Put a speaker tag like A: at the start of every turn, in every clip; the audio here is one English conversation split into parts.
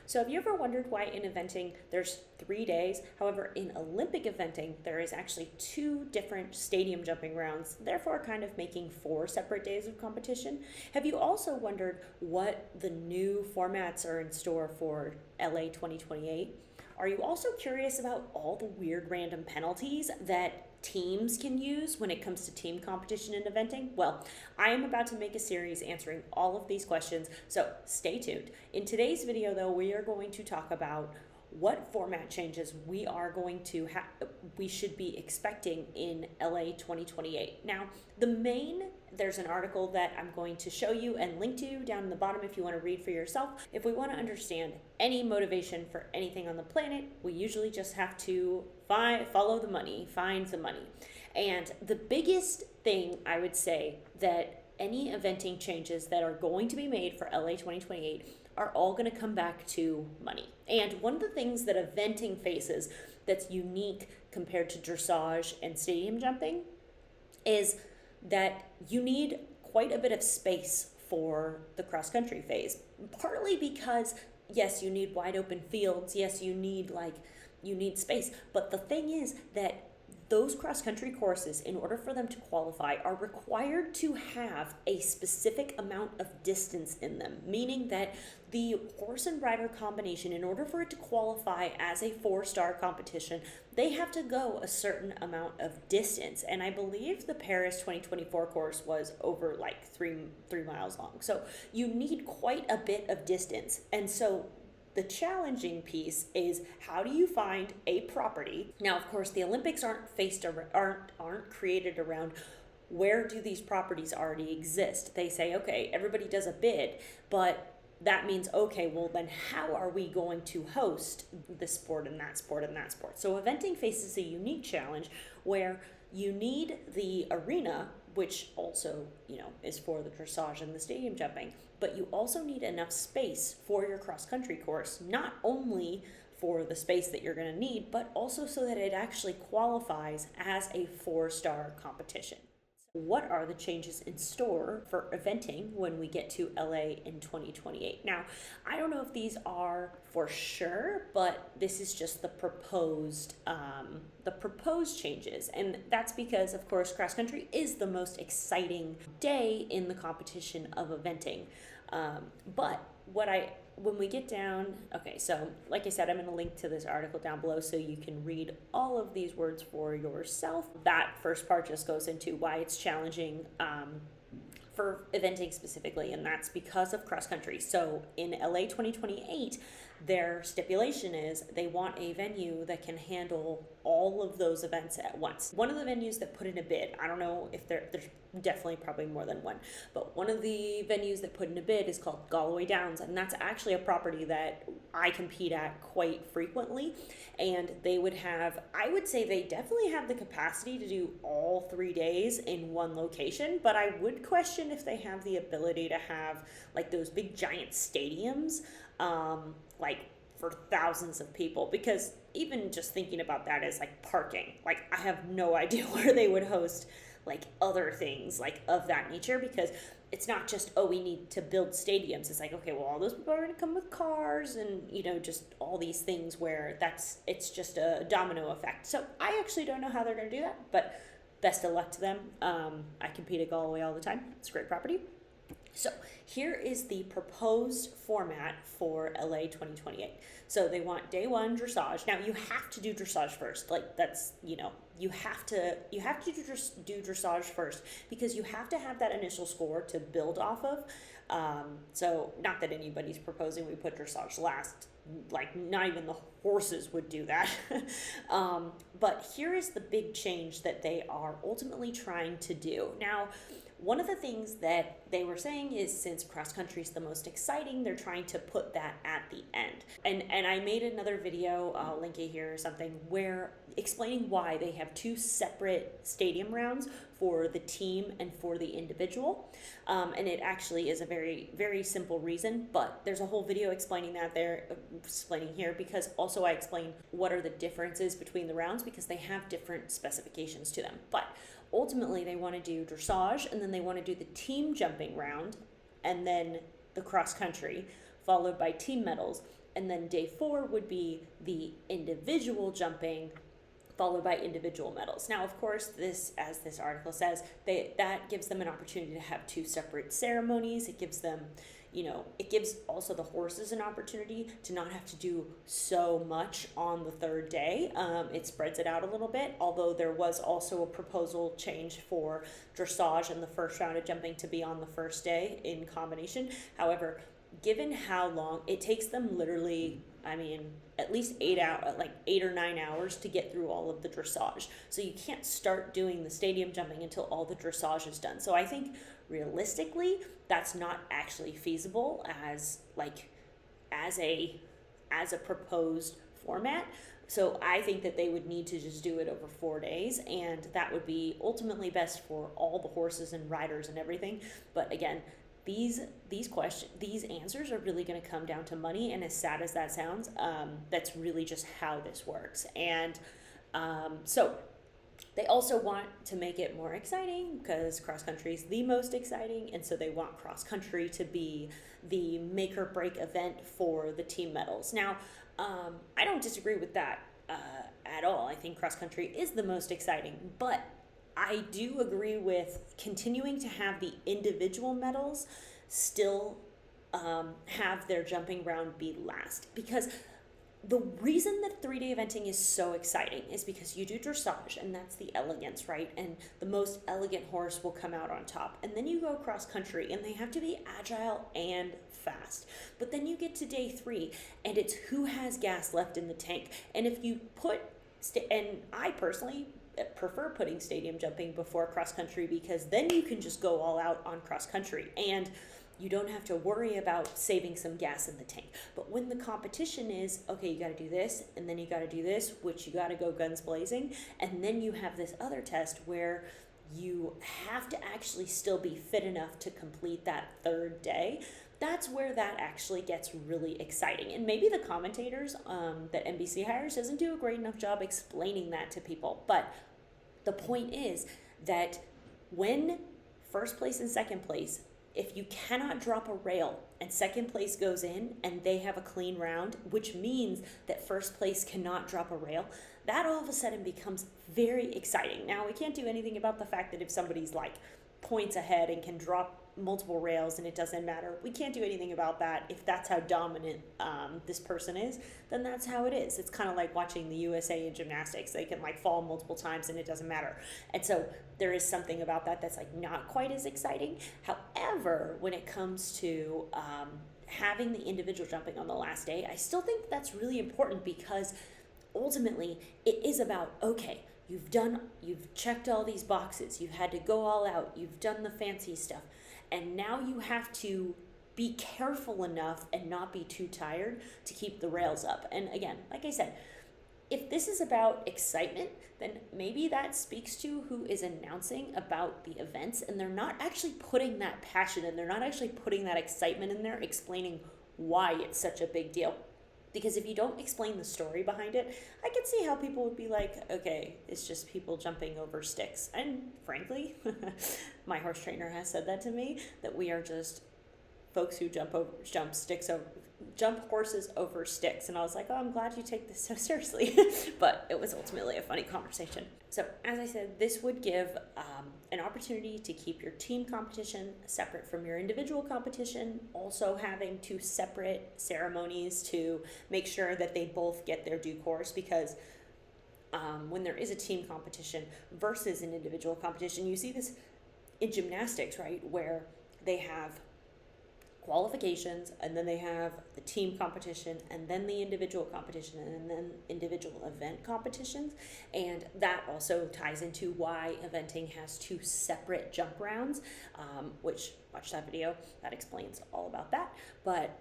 A: So have you ever wondered why in eventing there's 3 days? However, in Olympic eventing, there is actually 2 different stadium jumping rounds, therefore kind of making 4 separate days of competition. Have you also wondered what the new formats are in store for LA 2028? Are you also curious about all the weird random penalties that teams can use when it comes to team competition and eventing? Well, I am about to make a series answering all of these questions, so stay tuned. In today's video, though, we are going to talk about what format changes we should be expecting in LA 2028. Now, there's an article that I'm going to show you and link to down in the bottom if you want to read for yourself. If we want to understand any motivation for anything on the planet, we usually just have to follow the money, find the money. And the biggest thing I would say that any eventing changes that are going to be made for LA 2028 are all going to come back to money. And one of the things that eventing faces that's unique compared to dressage and stadium jumping is that you need quite a bit of space for the cross-country phase. Partly because, yes, you need wide open fields. Yes, you need space. But the thing is that those cross-country courses, in order for them to qualify, are required to have a specific amount of distance in them, meaning that the horse and rider combination, in order for it to qualify as a 4-star competition, they have to go a certain amount of distance. And I believe the Paris 2024 course was over like 3 miles long. So you need quite a bit of distance. And so the challenging piece is, how do you find a property? Now, of course, the Olympics aren't created around where do these properties already exist. They say, okay, everybody does a bid, but that means, okay, well then how are we going to host this sport and that sport and that sport? So eventing faces a unique challenge where you need the arena, which also, is for the dressage and the stadium jumping, but you also need enough space for your cross-country course, not only for the space that you're going to need, but also so that it actually qualifies as a 4-star competition. What are the changes in store for eventing when we get to LA in 2028? Now, I don't know if these are for sure, but this is just the proposed changes. And that's because, of course, cross country is the most exciting day in the competition of eventing. But when we get down, okay, so like I said, I'm going to link to this article down below so you can read all of these words for yourself. That first part just goes into why it's challenging for eventing specifically, and that's because of cross country. So in LA 2028, their stipulation is they want a venue that can handle all of those events at once. One of the venues that put in a bid, I don't know if there's definitely probably more than one, but one of the venues that put in a bid is called Galway Downs, and that's actually a property that I compete at quite frequently. And they would have, I would say they definitely have the capacity to do all 3 days in one location, but I would question if they have the ability to have like those big giant stadiums, like for thousands of people, because even just thinking about that is like parking. Like I have no idea where they would host like other things like of that nature, because it's not just, oh, we need to build stadiums. It's like, okay, well, all those people are going to come with cars and, just all these things where it's just a domino effect. So I actually don't know how they're going to do that, but best of luck to them. I compete at Galway all the time. It's a great property. So here is the proposed format for LA 2028. So they want day 1 dressage. Now you have to do dressage first. Like that's, you have to do dressage first, because you have to have that initial score to build off of. So not that anybody's proposing we put dressage last, like not even the horses would do that. But here is the big change that they are ultimately trying to do. Now, one of the things that they were saying is, since cross country is the most exciting, they're trying to put that at the end. And I made another video, I'll link it here or something, where explaining why they have 2 separate stadium rounds for the team and for the individual. And it actually is a very, very simple reason, but there's a whole video explaining that there, explaining here, because also I explain what are the differences between the rounds, because they have different specifications to them. But ultimately they want to do dressage, and then they want to do the team jumping round, and then the cross country, followed by team medals. And then day 4 would be the individual jumping, followed by individual medals. Now, of course, this, as this article says, that gives them an opportunity to have 2 separate ceremonies. It gives them, it gives also the horses an opportunity to not have to do so much on the 3rd day. It spreads it out a little bit, although there was also a proposal change for dressage and the first round of jumping to be on the first day in combination. However, given how long it takes them, literally, at least 8 or 9 hours to get through all of the dressage. So you can't start doing the stadium jumping until all the dressage is done. So I think realistically, that's not actually feasible as a proposed format. So I think that they would need to just do it over 4 days, and that would be ultimately best for all the horses and riders and everything. But again, these answers are really going to come down to money, and as sad as that sounds, that's really just how this works. And so they also want to make it more exciting because cross country is the most exciting, and so they want cross country to be the make or break event for the team medals. Now, I don't disagree with that at all. I think cross country is the most exciting, but I do agree with continuing to have the individual medals still have their jumping round be last, because the reason that 3-day eventing is so exciting is because you do dressage, and that's the elegance, right? And the most elegant horse will come out on top. And then you go cross country, and they have to be agile and fast. But then you get to day 3, and it's who has gas left in the tank. And if you put, and I personally prefer putting stadium jumping before cross country, because then you can just go all out on cross country and you don't have to worry about saving some gas in the tank. But when the competition is, okay, you got to do this, and then you got to do this, which you got to go guns blazing, and then you have this other test where you have to actually still be fit enough to complete that 3rd day, that's where that actually gets really exciting. And maybe the commentators that NBC hires doesn't do a great enough job explaining that to people. But the point is that when first place and second place, if you cannot drop a rail and second place goes in and they have a clean round, which means that first place cannot drop a rail, that all of a sudden becomes very exciting. Now, we can't do anything about the fact that if somebody's points ahead and can drop multiple rails and it doesn't matter. We can't do anything about that. If that's how dominant this person is, then that's how it is. It's kind of like watching the USA in gymnastics. They can fall multiple times and it doesn't matter. And so there is something about that that's not quite as exciting. However, when it comes to having the individual jumping on the last day, I still think that's really important, because ultimately it is about, okay, you've checked all these boxes, you've had to go all out, you've done the fancy stuff, and now you have to be careful enough and not be too tired to keep the rails up. And again, like I said, if this is about excitement, then maybe that speaks to who is announcing about the events, and they're not actually putting that passion and they're not actually putting that excitement in there, explaining why it's such a big deal. Because if you don't explain the story behind it, I can see how people would be like, okay, it's just people jumping over sticks. And frankly, my horse trainer has said that to me, that we are just folks who jump horses over sticks. And I was like, oh, I'm glad you take this so seriously. But it was ultimately a funny conversation. So as I said, this would give an opportunity to keep your team competition separate from your individual competition, also having 2 separate ceremonies to make sure that they both get their due course, because when there is a team competition versus an individual competition, you see this in gymnastics, right, where they have qualifications, and then they have the team competition, and then the individual competition, and then individual event competitions. And that also ties into why eventing has 2 separate jump rounds, which, watch that video, that explains all about that. But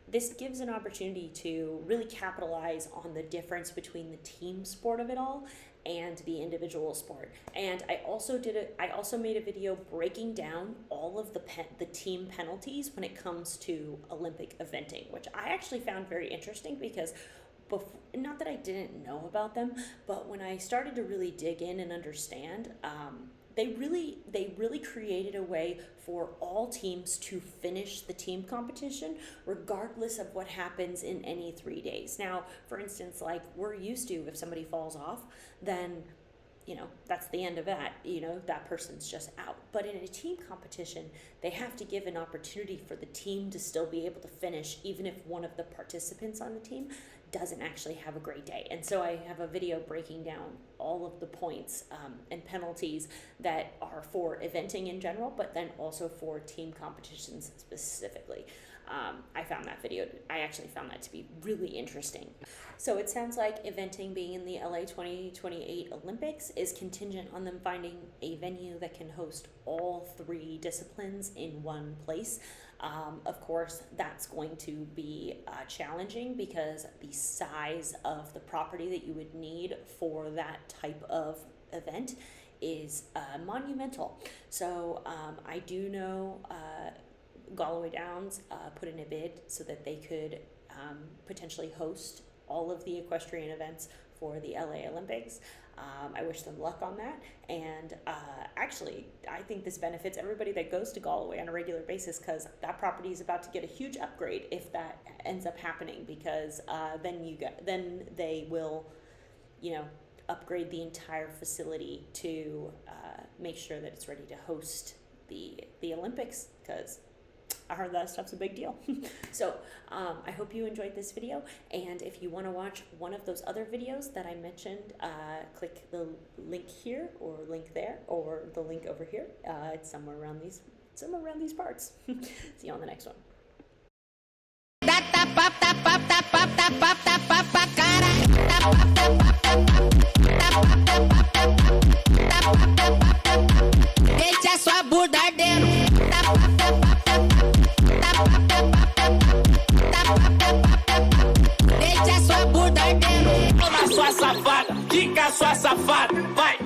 A: this gives an opportunity to really capitalize on the difference between the team sport of it all and the individual sport. And I also made a video breaking down all of the team penalties when it comes to Olympic eventing, which I actually found very interesting, because not that I didn't know about them, but when I started to really dig in and understand, they really created a way for all teams to finish the team competition regardless of what happens in any 3 days. Now, for instance, like we're used to, if somebody falls off, then that's the end of that. That person's just out. But in a team competition, they have to give an opportunity for the team to still be able to finish, even if one of the participants on the team doesn't actually have a great day. And so I have a video breaking down all of the points and penalties that are for eventing in general, but then also for team competitions specifically. I actually found that to be really interesting. So it sounds like eventing being in the LA 2028 Olympics is contingent on them finding a venue that can host all 3 disciplines in one place. Of course, that's going to be challenging because the size of the property that you would need for that type of event is monumental. So I do know Galloway Downs put in a bid so that they could potentially host all of the equestrian events for the LA Olympics. I wish them luck on that, and actually I think this benefits everybody that goes to Galloway on a regular basis, because that property is about to get a huge upgrade if that ends up happening, because then they will upgrade the entire facility to make sure that it's ready to host the Olympics, because I heard that stuff's a big deal. So I hope you enjoyed this video, and if you want to watch one of those other videos that I mentioned, click the link here or link there or the link over here. It's somewhere around these parts. See you on the next one.
B: Deixa a sua bunda ardendo. Deixa a sua bunda ardendo. Toma sua safada, fica sua safada, vai.